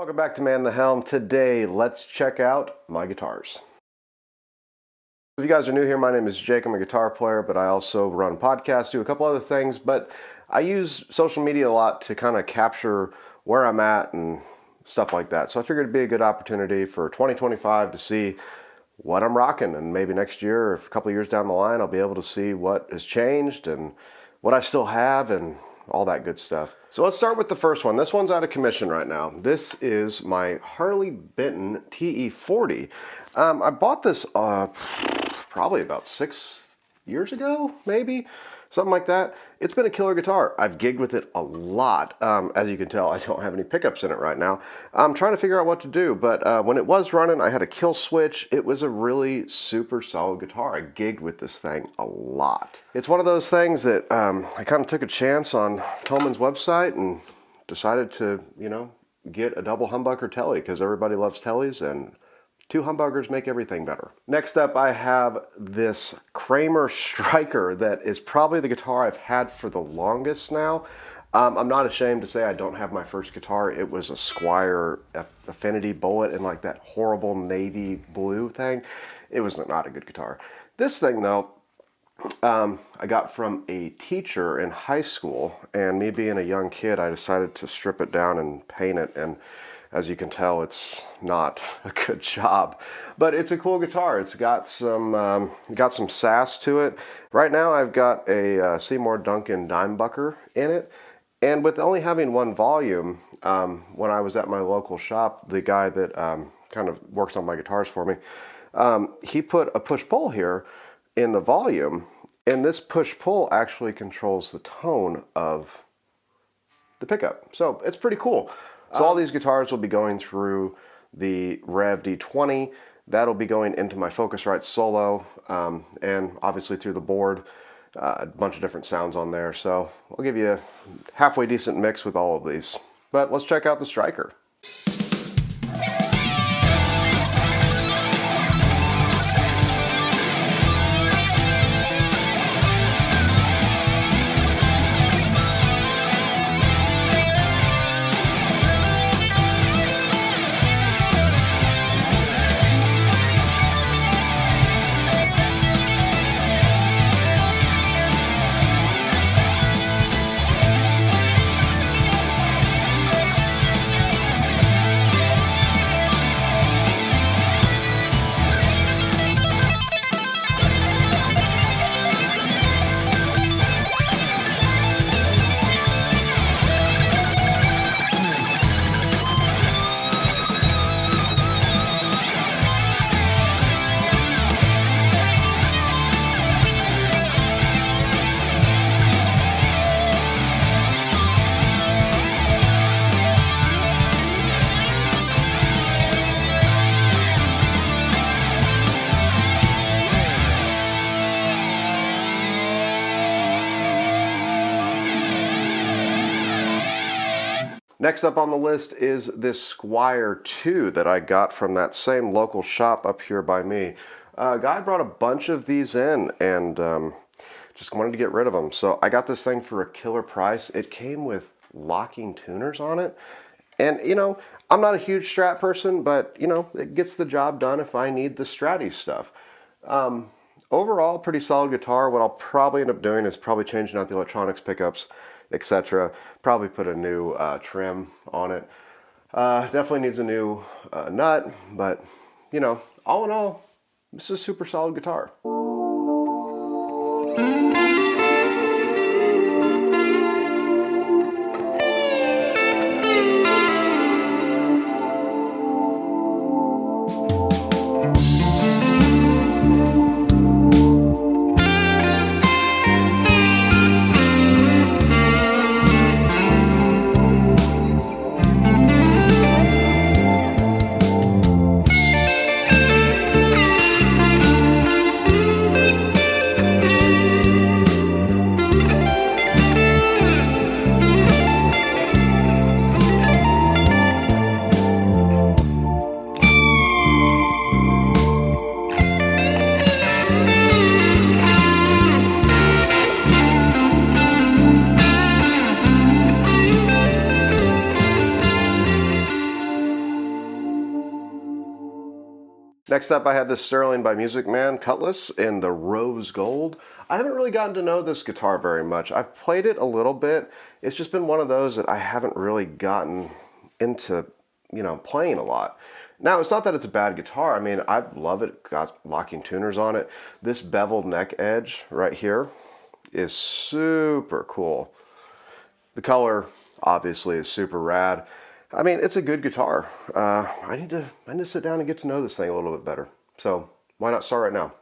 Welcome back to Man the Helm. Today, let's check out my guitars. If you guys are new here, my name is Jake. I'm a guitar player, but I also run podcasts, do a couple other things, but I use social media a lot to kind of capture where I'm at and stuff like that. So I figured it'd be a good opportunity for 2025 to see what I'm rocking, and maybe next year or a couple of years down the line, I'll be able to see what has changed and what I still have and all that good stuff. So let's start with the first one. This one's out of commission right now. This is my Harley Benton TE40. I bought this probably about 6 years ago, maybe, something like that. It's been a killer guitar. I've gigged with it a lot. As you can tell, I don't have any pickups in it right now. I'm trying to figure out what to do, but when it was running, I had a kill switch. It was a really super solid guitar. I gigged with this thing a lot. It's one of those things that I kind of took a chance on Thoman's website and decided to, get a double humbucker telly because everybody loves tellies, and two humbuckers make everything better. Next up, I have this Kramer Striker that is probably the guitar I've had for the longest now. I'm not ashamed to say I don't have my first guitar. It was a Squier Affinity Bullet in like that horrible navy blue thing. It was not a good guitar. This thing though, I got from a teacher in high school, and me being a young kid, I decided to strip it down and paint it, and as you can tell, it's not a good job, but it's a cool guitar. It's got some sass to it. Right now I've got a Seymour Duncan Dimebucker in it, and with only having one volume, when I was at my local shop, the guy that kind of works on my guitars for me, he put a push-pull here in the volume, and this push-pull actually controls the tone of the pickup. So it's pretty cool. So all these guitars will be going through the Rev D20. That'll be going into my Focusrite Solo, and obviously through the board, a bunch of different sounds on there. So I'll give you a halfway decent mix with all of these. But let's check out the Striker. Next up on the list is this Squier 2 that I got from that same local shop up here by me. A guy brought a bunch of these in and just wanted to get rid of them. So I got this thing for a killer price. It came with locking tuners on it. And, I'm not a huge Strat person, but, it gets the job done if I need the Stratty stuff. Overall, pretty solid guitar. What I'll probably end up doing is probably changing out the electronics pickups, etc. Probably put a new trim on it. Definitely needs a new nut, but all in all, this is a super solid guitar. Next up, I have this Sterling by Music Man Cutlass in the rose gold. I haven't really gotten to know this guitar very much. I've played it a little bit. It's just been one of those that I haven't really gotten into, playing a lot. Now, it's not that it's a bad guitar. I mean, I love it. It's got locking tuners on it. This beveled neck edge right here is super cool. The color, obviously, is super rad. I mean, it's a good guitar. I need to sit down and get to know this thing a little bit better. So why not start right now?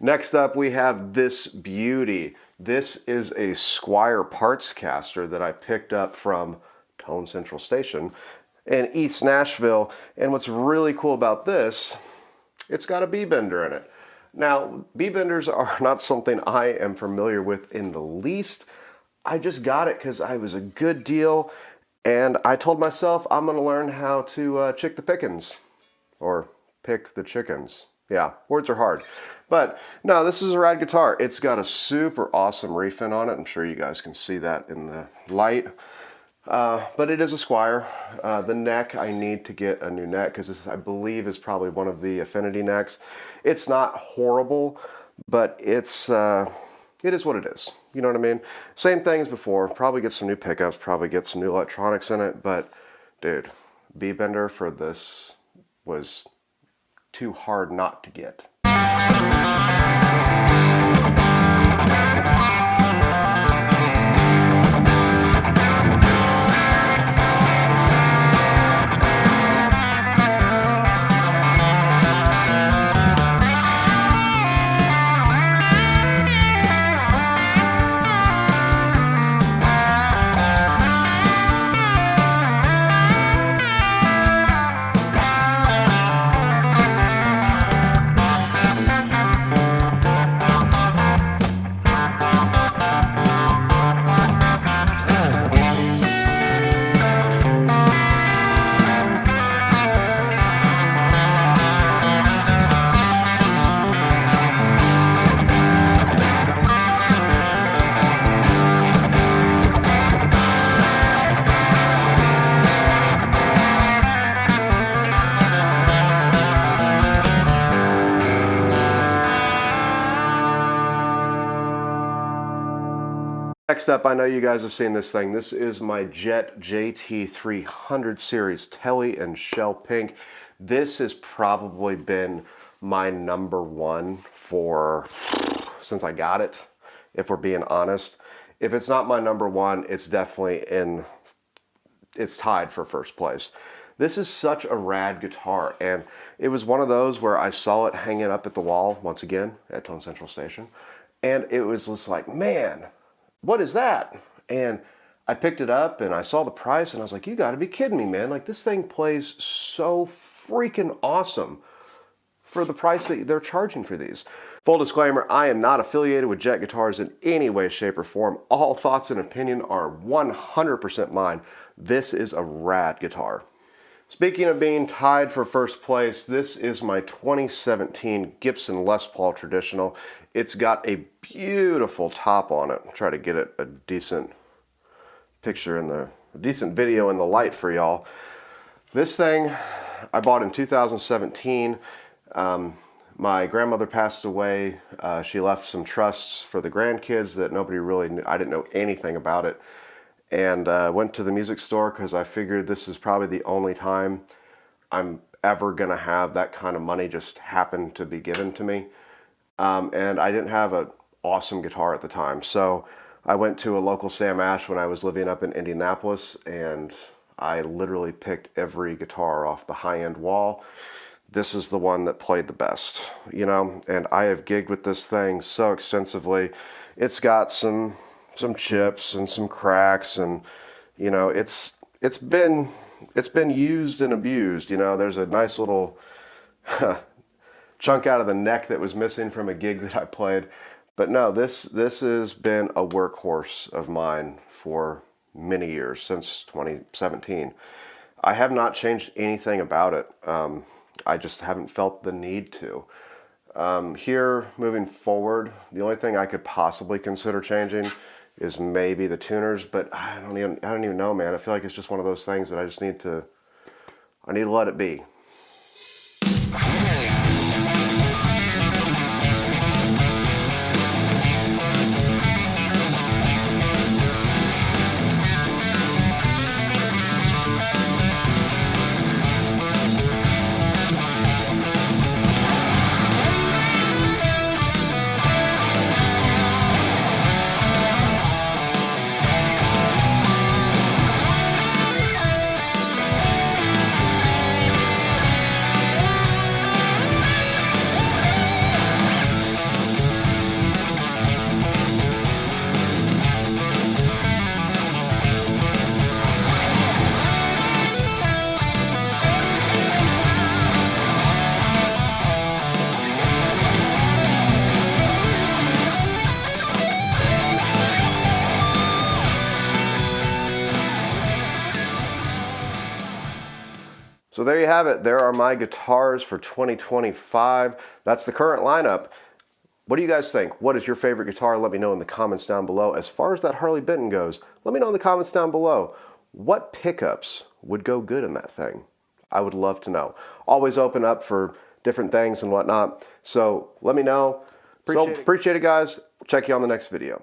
Next up, we have this beauty. This is a Squier parts caster that I picked up from Tone Central Station in East Nashville. And what's really cool about this, it's got a B-bender in it. Now, B-benders are not something I am familiar with in the least. I just got it because it was a good deal, and I told myself I'm going to learn how to chick the pickins, or pick the chickens. Yeah, words are hard. But no, this is a rad guitar. It's got a super awesome refin on it. I'm sure you guys can see that in the light. But it is a Squier. The neck, I need to get a new neck because this, I believe, is probably one of the Affinity necks. It's not horrible, but it is what it is. You know what I mean? Same thing as before. Probably get some new pickups, probably get some new electronics in it. But dude, B-bender for this was too hard not to get. Next up, I know you guys have seen this thing. This is my Jet JT300 series Telly and Shell Pink. This has probably been my number one since I got it, if we're being honest. If it's not my number one, it's definitely it's tied for first place. This is such a rad guitar, and it was one of those where I saw it hanging up at the wall, once again, at Tone Central Station, and it was just like, man, what is that? And I picked it up and I saw the price and I was like, you gotta be kidding me, man. Like, this thing plays so freaking awesome for the price that they're charging for these. Full disclaimer, I am not affiliated with Jet Guitars in any way, shape, or form. All thoughts and opinion are 100% mine. This is a rad guitar. Speaking of being tied for first place, this is my 2017 Gibson Les Paul Traditional. It's got a beautiful top on it. I'll try to get it a decent picture a decent video in the light for y'all. This thing I bought in 2017. My grandmother passed away. She left some trusts for the grandkids that nobody really knew. I didn't know anything about it. And went to the music store because I figured this is probably the only time I'm ever going to have that kind of money just happen to be given to me. And I didn't have an awesome guitar at the time. So I went to a local Sam Ash when I was living up in Indianapolis, and I literally picked every guitar off the high-end wall. This is the one that played the best, you know, and I have gigged with this thing so extensively. It's got some chips and some cracks, and you know, it's been used and abused. You know, there's a nice little chunk out of the neck that was missing from a gig that I played. But no, this has been a workhorse of mine for many years, since 2017. I have not changed anything about it. I just haven't felt the need to. Here, moving forward, the only thing I could possibly consider changing is maybe the tuners, but I don't even know, man. I feel like it's just one of those things that I need to let it be. So there you have it. There are my guitars for 2025. That's the current lineup. What do you guys think? What is your favorite guitar? Let me know in the comments down below. As far as that Harley Benton goes, let me know in the comments down below. What pickups would go good in that thing? I would love to know. Always open up for different things and whatnot. So let me know. Appreciate it, guys. We'll check you on the next video.